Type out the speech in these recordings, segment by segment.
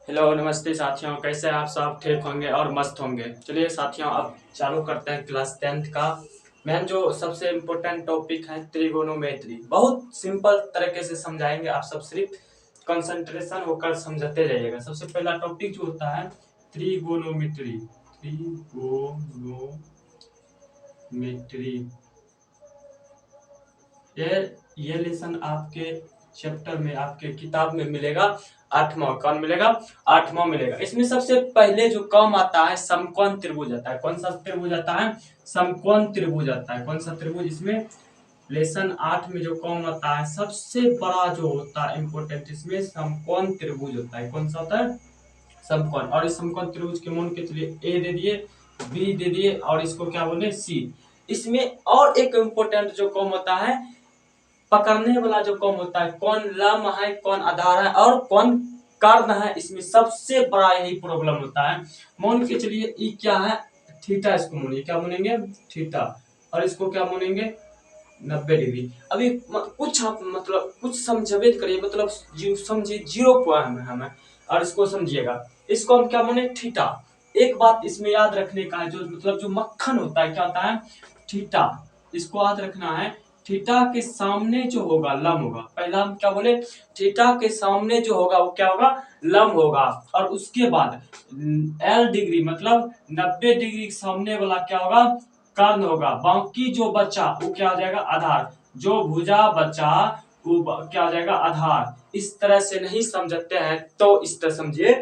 Hello नमस्ते साथियों, कैसे आप सब? ठीक होंगे और मस्त होंगे। चलिए साथियों, अब चालू करते हैं क्लास 10th का मेन जो सबसे इम्पोर्टेंट टॉपिक है त्रिगोनोमेट्री। बहुत सिंपल तरीके से समझाएंगे, आप सब सिर्फ कंसंट्रेशन होकर समझते जाइएगा। सबसे पहला टॉपिक जो होता है त्रिगोनोमेट्री। त्रिगोनोमेट्री ये लेसन आपके चैप्टर में, आपके किताब में मिलेगा। 8वां कौन मिलेगा? 8वां मिलेगा। इसमें सबसे पहले जो काम आता है समकोण त्रिभुज आता है। कौन सा त्रिभुज आता है? समकोण त्रिभुज आता है। कौन सा त्रिभुज? इसमें लेसन 8 में जो काम आता है सबसे बड़ा जो होता है इंपोर्टेंट, इसमें समकोण त्रिभुज होता है। कौन सा होता है? समकोण। और इस समकोण त्रिभुज के मान के चलिए ए दे दिए, बी दे दिए और इसको क्या बोले? सी। इसमें और एक इम्पोर्टेंट जो काम होता है पकड़ने वाला जो कौन होता है, कौन लंब है, कौन आधार है और कौन कर्ण है। इसमें सबसे बड़ा यही प्रॉब्लम होता है। मान के चलिए ई क्या है? थीटा। इसको मानिए क्या मानेंगे? थीटा। और इसको क्या मानेंगे? 90 डिग्री। अभी कुछ आप मतलब कुछ समझबे करिए, मतलब समझिए 0 पॉइंट है हमें। और इसको समझिएगा, इसको हम क्या माने? थीटा। एक बात इसमें याद रखने का है, जो मतलब जो मक्खन होता है क्या होता है? थीटा। इसको याद रखना है। थीटा के सामने जो होगा लंब होगा। पहला हम क्या बोले? थीटा के सामने जो होगा वो क्या होगा? लंब होगा। और उसके बाद L डिग्री मतलब 90 डिग्री के सामने वाला क्या होगा? कर्ण होगा। बाकी जो बचा वो क्या हो जाएगा? आधार। जो भुजा बचा वो क्या हो जाएगा? आधार। इस तरह से नहीं समझते हैं तो इस तरह समझिए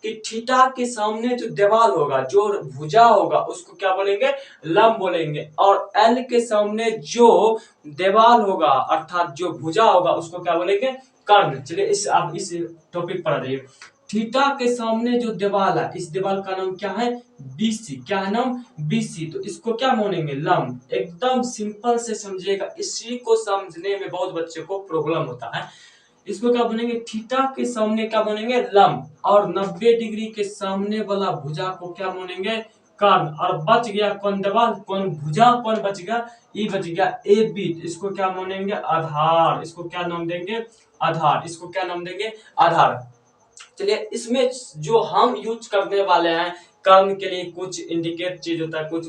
कि थीटा के सामने जो दीवार होगा, जो भुजा होगा, उसको क्या बोलेंगे? लंब बोलेंगे। और एल के सामने जो दीवार होगा अर्थात जो भुजा होगा उसको क्या बोलेंगे? कर्ण। चलिए इस टॉपिक पर आ जाइए। थीटा के सामने जो दीवार है, इस दीवार का नाम क्या है? बीसी। क्या है नाम? बीसी। तो इसको क्या मानेंगे? लंब। एकदम सिंपल से समझिएगा, इसी को समझने में बहुत बच्चे को प्रॉब्लम होता है। इसको क्या बनेंगे? थीटा के सामने क्या बनेंगे? लंब। और 90 डिग्री के सामने वाला भुजा को क्या मानेंगे? कर्ण। और बच गया कौन दीवार, कौन भुजा, कौन बच गया? ई बच गया ए बी। इसको क्या मानेंगे? आधार। इसको क्या नाम देंगे? आधार। इसको क्या नाम देंगे? आधार। चलिए इसमें जो हम यूज करने वाले हैं कर्म के लिए, कुछ इंडिकेट चीज होता है, कुछ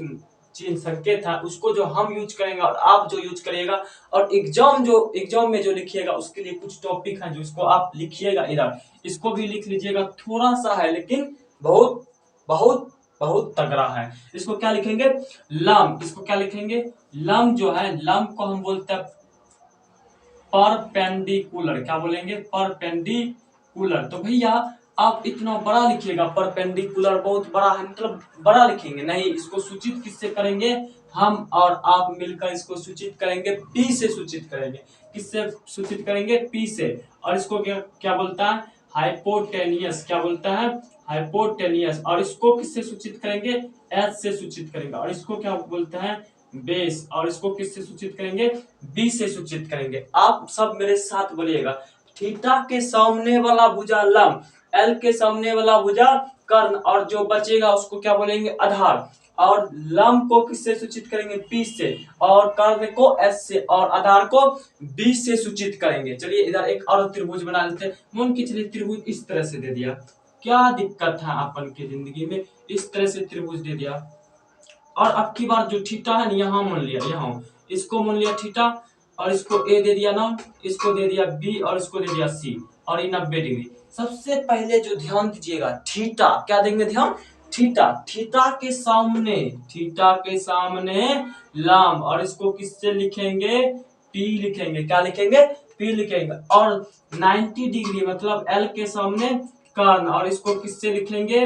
चिन्ह संकेत है, उसको जो हम यूज करेंगे और आप जो यूज करिएगा, और एग्जाम में जो लिखिएगा उसके लिए कुछ टॉपिक है जो इसको आप लिखिएगा। इधर इसको भी लिख लीजिएगा, थोड़ा सा है लेकिन बहुत बहुत बहुत तगड़ा है। इसको क्या लिखेंगे? लंब। इसको क्या लिखेंगे? लंब जो है, लंब को हम बोलते हैं परपेंडिकुलर। क्या बोलेंगे? परपेंडिकुलर। तो भैया आप इतना बड़ा लिखिएगा, परपेंडिकुलर बहुत बड़ा है मतलब बड़ा लिखेंगे नहीं, इसको सूचित किससे करेंगे? हम और आप मिलकर इसको सूचित करेंगे, पी से सूचित करेंगे। किससे सूचित करेंगे? पी से। और इसको क्या क्या बोलता है? हाइपोटेनियस। क्या बोलता है? हाइपोटेनियस। और इसको किससे सूचित करेंगे? एच से सूचित करेंगे। और इसको क्या बोलते हैं? बेस। और इसको किससे सूचित करेंगे? बी से सूचित करेंगे। आप सब मेरे साथ बोलिएगा, थीटा के सामने वाला भुजा लंब, एल के सामने वाला भुजा कर्ण, और जो बचेगा उसको क्या बोलेंगे? आधार। और लंब को किससे सूचित करेंगे? पी से। और कर्ण को एस से। और आधार को बी से सूचित करेंगे। चलिए इधर एक और त्रिभुज बना लेते हैं। मान के चलिए त्रिभुज इस तरह से दे दिया, क्या दिक्कत है अपन की जिंदगी में? इस तरह से त्रिभुज दे दिया, और अब की बार जो थीटा है यहाँ मान लिया, यहाँ इसको मान लिया थीटा, और इसको ए दे दिया नाम, इसको दे दिया बी, और इसको दे दिया सी, और ये 90 डिग्री। सबसे पहले जो ध्यान दीजिएगा, थीटा क्या देंगे ध्यान? थीटा। थीटा के सामने, थीटा के सामने लंब, और इसको किससे लिखेंगे? पी लिखेंगे। क्या लिखेंगे? पी लिखेंगे। और 90 डिग्री मतलब एल के सामने कर्ण, और इसको किससे लिखेंगे?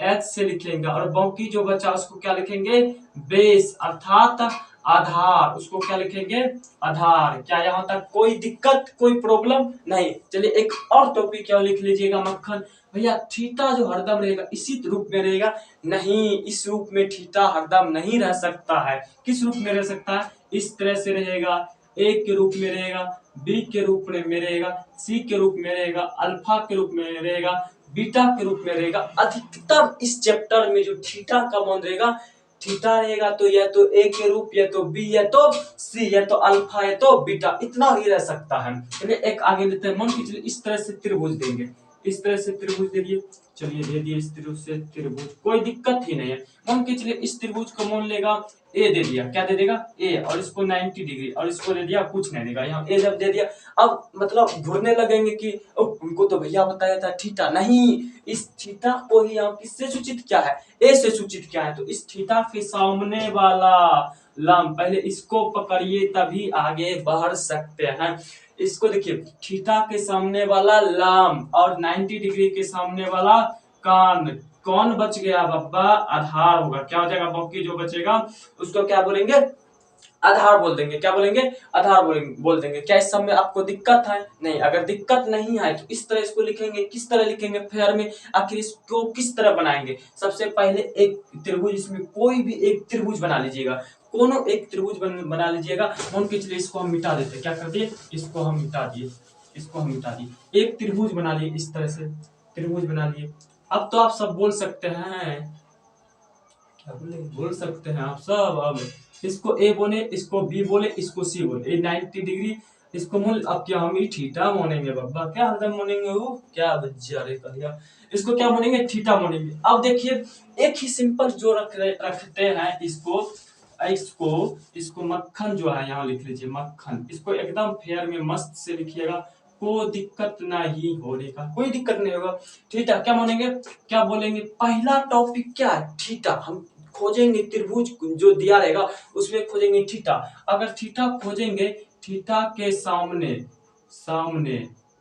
एच से लिखेंगे। और बाकी जो बचा उसको क्या लिखेंगे? बेस अर्थात आधार। उसको क्या लिखेंगे? आधार। क्या यहाँ तक कोई दिक्कत, कोई प्रॉब्लम नहीं? चलिए एक और टॉपिक क्या लिख लीजिएगा मक्खन भैया, थीटा जो हरदम रहेगा इसी रूप में रहेगा? नहीं, इस रूप में थीटा हरदम नहीं रह सकता है। किस रूप में रह सकता है? इस तरह से रहेगा, ए के रूप में रहेगा, बी के रूप में रहेगा, सी के रूप में रहेगा, अल्फा के रूप में रहेगा, बीटा के रूप में रहेगा। अधिकतम इस चैप्टर में जो थीटा का मान रहेगा, थीटा रहेगा तो या तो ए के रूप, या तो बी, या तो सी, या तो अल्फा, या तो बीटा, इतना ही रह सकता है। चलिए एक आगे लेते हैं। मान के चलिए इस तरह से त्रिभुज देंगे, इस तरह से त्रिभुज दे दिए, चलिए दे दिए इस त्रिभुज से त्रिभुज, कोई दिक्कत ही नहीं है। मान के चलिए इस त्रिभुज को मान लेगा ए दे दिया, क्या दे देगा ए, और इसको 90 डिग्री, और इसको दे दिया कुछ नहीं देगा, यहाँ ए जब दे दिया अब मतलब घूरने लगेंगे कि उनको तो भैया बताया था थीटा, नहीं, इस थीटा को ही यहाँ किससे सूचित किया है, ए से सूचित किया है। तो इस थीटा के सामने वाला लंब, पहले इसको पकड़िए तभी आगे बढ़ सकते हैं। इसको देखिए, थीटा के सामने वाला लंब और 90 डिग्री के सामने वाला कान, कौन बच गया बब्बा, आधार होगा, क्या हो जाएगा, बाकी जो बचेगा उसको क्या बोलेंगे, आधार बोल देंगे, क्या बोलेंगे, आधार बोल देंगे। क्या इस सब में आपको दिक्कत है, नहीं, अगर दिक्कत नहीं है तो इस तरह इसको लिखेंगे, किस तरह लिखेंगे फेयर में, आखिर इसको किस तरह बनाएंगे। सबसे पहले एक त्रिभुज, इसमें कोई भी एक त्रिभुज बना लीजिएगा, कोनो एक त्रिभुज बना लीजिएगा। मान के चलिए इसको हम मिटा देते, क्या कर दिए, इसको हम मिटा दिए, इसको हम मिटा दिए, एक त्रिभुज बना लिए, इस तरह से त्रिभुज बना लिए। अब तो आप सब बोल सकते हैं, क्या बोल सकते हैं आप सब, अब इसको ए बोले, इसको बी बोले, इसको सी बोले, ए 90 डिग्री इसको मूल, अब क्या हम थीटा मानेंगे बब्बा, क्या हरदम मानेंगे, वो क्या बच्चा रे कहिया, इसको क्या मानेंगे, थीटा मानेंगे। अब देखिए एक ही सिंपल जो रखते हैं इसको, इसको इसको मक्खन जो है यहाँ लिख लीजिए, मक्खन, इसको एकदम फेयर में मस्त से लिखिएगा, कोई दिक्कत नहीं होने का, कोई दिक्कत नहीं होगा। थीटा क्या मानेंगे, क्या बोलेंगे, पहला टॉपिक क्या है, थीटा, हम खोजेंगे त्रिभुज जो दिया रहेगा उसमें खोजेंगे थीटा। अगर थीटा खोजेंगे, थीटा के सामने सामने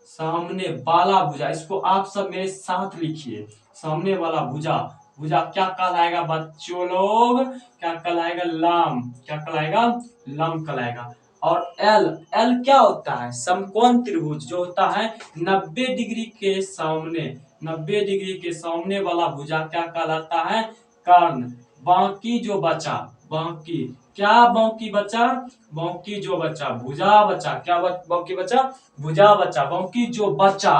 सामने वाला भुजा, इसको आप सब मेरे साथ लिखिए, सामने वाला भुजा, भुजा क्या कहलाएगा बच्चों लोग, क्या कहलाएगा, लंब, क्या कहलाएगा, लंब कहलाएगा। और एल, एल क्या होता है, समकोण त्रिभुज जो होता है 90 डिग्री के सामने, 90 डिग्री के सामने वाला भुजा क्या कहलाता है, कर्ण। बाकी जो बचा, बाकी क्या, बाकी बचा, बाकी जो बचा भुजा बचा, क्या बाकी बचा, भुजा बचा, बाकी जो बचा,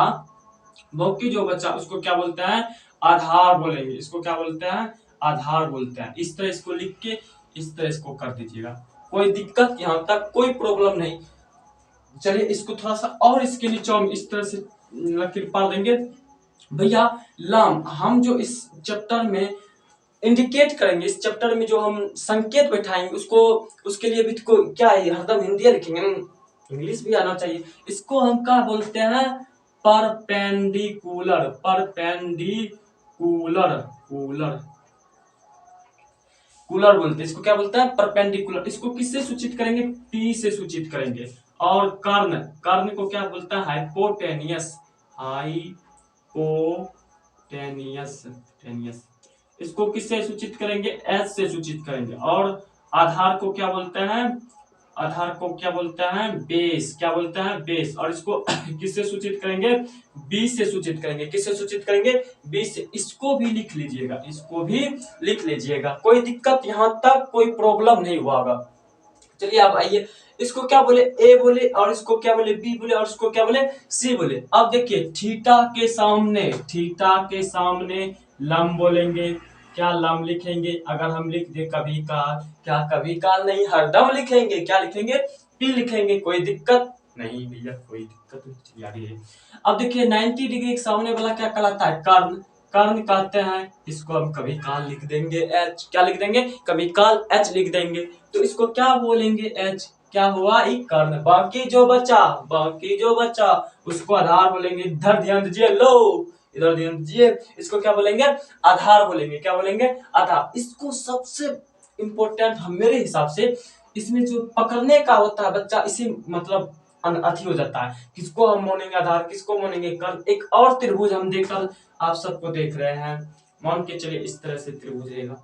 बाकी जो बचा उसको क्या बोलते हैं, आधार बोलेंगे, इसको क्या बोलते हैं, आधार बोलते हैं। इस तरह इसको लिख के इस तरह इसको कर दीजिएगा, कोई दिक्कत यहाँ तक कोई प्रॉब्लम नहीं। चलिए इसको थोड़ा सा और इसके नीचे हम इस तरह से लकीर पार देंगे। भैया लंब, हम जो इस चैप्टर में इंडिकेट करेंगे, इस चैप्टर में जो हम संकेत बैठाएंगे उसको, उसके लिए भी तो क्या है, हरदम हिंदी लिखेंगे, इंग्लिश भी आना चाहिए। इसको हम क्या बोलते हैं, परपेंडिकुलर, परपेंडिकुलर, कूलर, कूलर बोलते हैं इसको, क्या बोलते हैं, परपेंडिकुलर। इसको किससे सूचित करेंगे, पी से सूचित करेंगे। और कर्ण, कर्ण को क्या बोलता है, हाइपोटेनियस, हाइपोटेनियस, टेनियस, इसको किससे सूचित करेंगे, एच से सूचित करेंगे। और आधार को क्या बोलते हैं, आधार को क्या बोलते हैं, बेस, क्या बोलते हैं, बेस। और इसको किससे सूचित करेंगे, बी से सूचित करेंगे, किससे सूचित करेंगे, बी से। इसको भी लिख लीजिएगा, इसको भी लिख लीजिएगा, कोई दिक्कत यहाँ तक कोई प्रॉब्लम नहीं हुआ। चलिए अब आइए, इसको क्या बोले, ए बोले, और इसको क्या बोले, बी बोले, और इसको क्या बोले, सी बोले। अब देखिए थीटा के सामने, थीटा के सामने लंब बोलेंगे, क्या लंब लिखेंगे, अगर हम लिख दे कभी काल, क्या कभी काल नहीं, हरदम लिखेंगे, क्या लिखेंगे, पी लिखेंगे, कोई दिक्कत नहीं भैया, कोई दिक्कत नहीं। अब देखिए 90 डिग्री के सामने वाला क्या कहलाता है, कर्ण, कर्ण कहते हैं, इसको हम कभी काल लिख देंगे, एच, क्या लिख देंगे, कभी काल एच लिख देंगे। तो इसको क्या बोलेंगे, एच, क्या हुआ, कर्ण। बाकी जो बचा, बाकी जो बचा उसको आधार बोलेंगे। इधर ध्यान दीजिए, लो इधर ध्यान दीजिए, इसको क्या बोलेंगे, आधार बोलेंगे, क्या बोलेंगे, आधार। इसको सबसे इंपॉर्टेंट मेरे हिसाब से इसमें जो पकड़ने का होता है बच्चा, इसी मतलब अथी हो जाता है, किसको हम मानेंगे आधार, किसको मानेंगे कर्ण। एक और त्रिभुज हम देखकर आप सबको देख रहे हैं, मान के चलिए इस तरह से त्रिभुज रहेगा,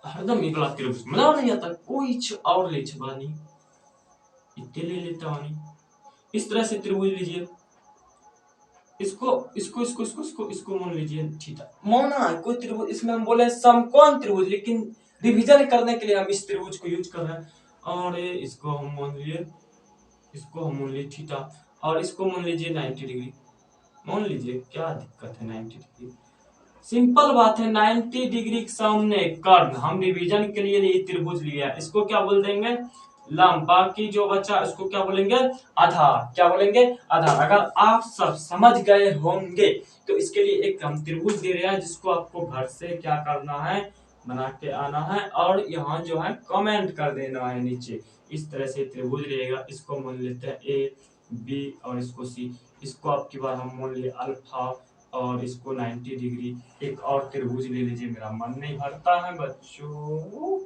हरदम निकला त्रिभुज, मजा नहीं आता, कोई और ले बानी, इतने ले लेता वानी। इस तरह से त्रिभुज लीजिए, इसको इसको इसको इसको इसको इसको मान लीजिए, थीटा माना है कोई त्रिभुज, इसमें हम बोले समकोण त्रिभुज, लेकिन रिवीजन करने के लिए हम इस त्रिभुज को यूज कर रहे हैं। और इसको हम मान लिए, इसको हम मान लिए थीटा, और इसको मान लीजिए 90 डिग्री, मान लीजिए, क्या दिक्कत है 90 डिग्री, सिंपल बात है। 90 डिग्री के सामने कर्ण, हम डिवीजन के लिए ये त्रिभुज लिया, इसको क्या बोल देंगे, लंब, बाकी जो बचा उसको क्या बोलेंगे, आधार। क्या बोलेंगे, आधार। अगर आप सब समझ गए होंगे तो इसके लिए एक हम त्रिभुज दे रहे हैं जिसको आपको घर से क्या करना है, बना के आना है और यहाँ जो है कमेंट कर देना है नीचे। इस तरह से त्रिभुज रहेगा, इसको मान लेते हैं ए बी और इसको सी। इसको अब की बार हम मान लिए अल्फा और इसको 90 डिग्री। एक और त्रिभुज ले लीजिए, मेरा मन नहीं भरता है बच्चों।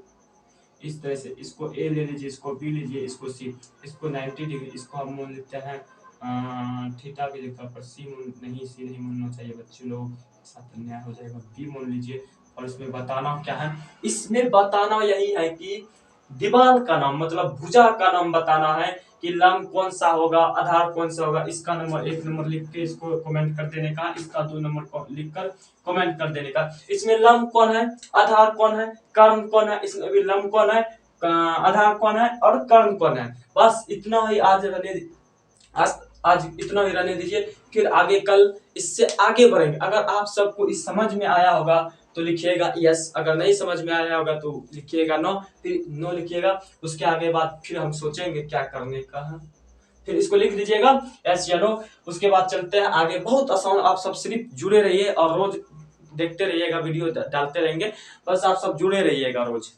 इस तरह से इसको ए ले लीजिए, इसको बी लीजिए, इसको सी। इसको 90 डिग्री, इसको हम मान लेते हैं थीटा की जगह पर सी नहीं, सी नहीं मानना चाहिए बच्चे लोग, साथ अन्याय हो जाएगा। बी मान लीजिए और इसमें बताना क्या है, इसमें बताना यही है कि दीवार का नाम मतलब भुजा का नाम बताना है कि लंब कौन सा होगा, आधार कौन सा होगा। इसका नंबर 1 नंबर लिख के इसको कमेंट कर देने का, इसका 2 नंबर लिखकर कमेंट कर देने का। इसमें लंब कौन है, आधार कौन है, कर्ण कौन है, इसमें भी लंब कौन है, आधार कौन है और कर्ण कौन है। बस इतना ही आज रहने, आज इतना ही रहने दीजिए, फिर आगे कल इससे आगे बढ़ेंगे। अगर आप सबको इस समझ में आया होगा तो लिखिएगा यस, अगर नहीं समझ में आया होगा तो लिखिएगा नो, फिर नो लिखिएगा। उसके आगे बाद फिर हम सोचेंगे क्या करने का है, फिर इसको लिख दीजिएगा यस या नो। उसके बाद चलते हैं आगे, बहुत आसान। आप सब सिर्फ जुड़े रहिए और रोज देखते रहिएगा, वीडियो डालते रहेंगे, बस आप सब जुड़े रहिएगा रोज।